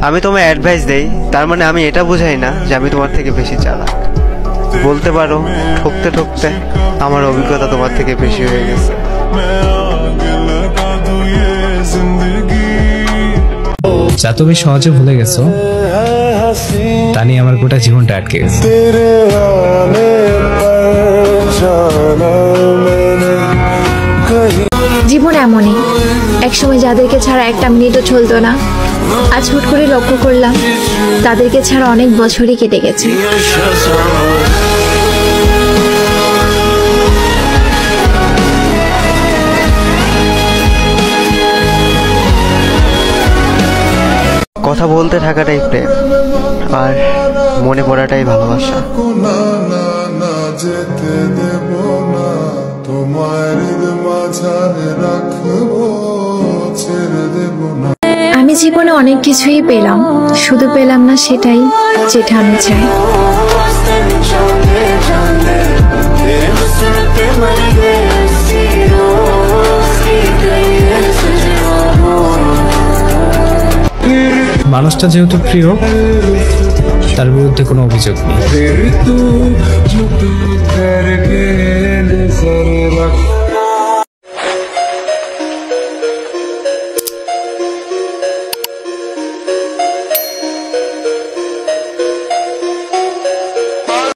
আমি তোমায় অ্যাডভাইস দেই, তার মানে আমি এটা বোঝাই না যে আমি তোমার থেকে বেশি চালাক। বলতে পারো ঠকতে ঠকতে আমার অভিজ্ঞতা তোমার থেকে বেশি হয়ে গেছে। যা তুমি সহজে ভুলে গেছো তা নিয়ে আমার গোটা জীবনটা আটকে গেছে। জীবন এমনই, একসময় যাদেরকে ছাড়া একটা মিনিটও চলতো না, আজ হুট করে লক্ষ্য করলাম তাদেরকে ছাড়া অনেক বছরই কেটে গেছে। কথা বলতে থাকাটাই প্রেম, আর মনে পড়াটাই ভালোবাসা। আমি জীবনে অনেক কিছুই পেলাম, শুধু পেলাম না সেটাই যেটা আমি চাই। মানুষটা যেহেতু প্রিয়, তার বিরুদ্ধে কোনো অভিযোগ নেই।